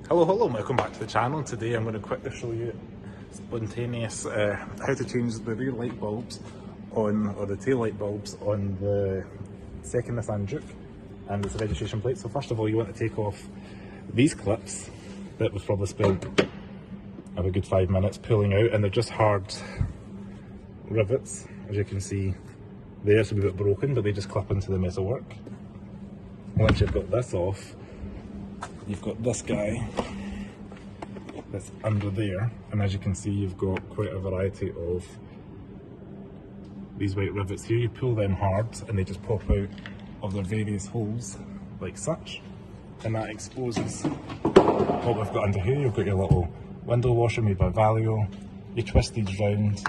Hello, welcome back to the channel. Today I'm going to quickly show you spontaneous how to change the rear light bulbs on, or the tail light bulbs on the second Nissan Juke and its registration plate. So first of all, you want to take off these clips that was probably spent a good 5 minutes pulling out, and they're just hard rivets, as you can see there. So a bit broken, but they just clip into the metalwork. Once you've got this off, you've got this guy that's under there, and as you can see, you've got quite a variety of these white rivets here. You pull them hard and they just pop out of their various holes like such, and that exposes what we've got under here. You've got your little window washer made by Valio. You twist these round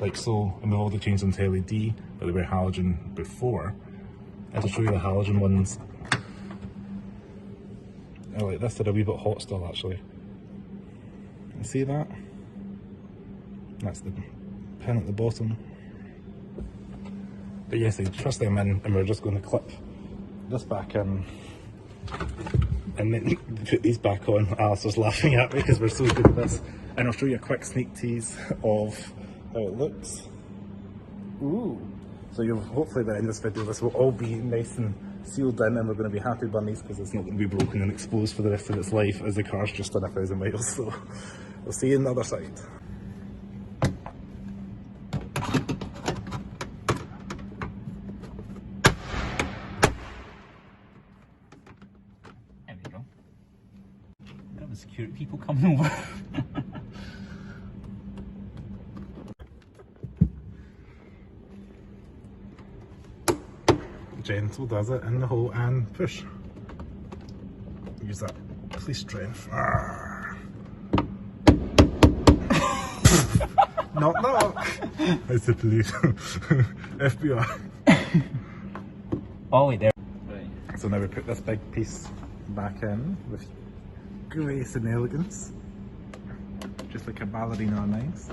like so, and we've already changed them to LED, but they were halogen before. And to show you the halogen ones, I like this, they're a wee bit hot still actually. You see that? That's the pin at the bottom. But yes, I twist them in, and we're just going to clip this back in and then put these back on. Alistair's laughing at me because we're so good at this. And I'll show you a quick sneak tease of how it looks. Ooh! So you'll hopefully by the end of this video this will all be nice and sealed in, and we're going to be happy bunnies because it's not going to be broken and exposed for the rest of its life as the car's just done 1,000 miles. So we'll see you on the other side. There we go. There were security people coming over. Gentle does it in the hole and push. Use that police strength. Not that. It's the police. FBI. Oh wait, there. Right. So now we put this big piece back in with grace and elegance, just like a ballerina on ice.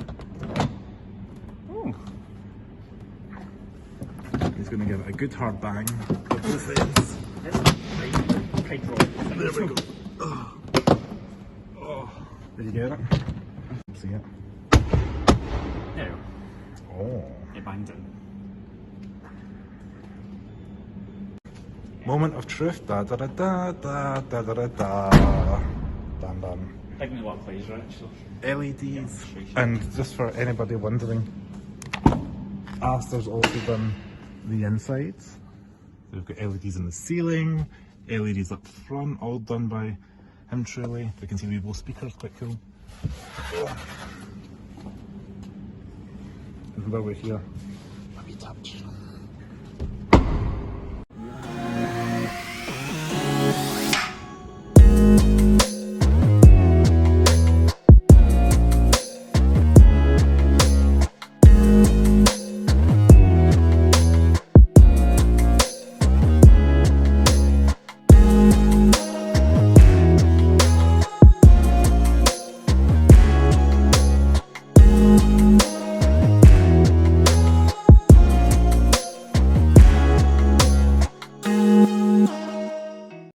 Ooh. He's going to give it a good hard bang at both ends. There we go. Oh. Oh. Did you get it? See it? There. Oh. It banged in. Moment of truth. Da da da da da da da da da. Dun dun. Take me what please, right? LEDs. And just for anybody wondering, Alistair's also done the insides. We've got LEDs in the ceiling, LEDs up front, all done by him truly. You can see we both speakers, quite cool. And while we're here, let me touch.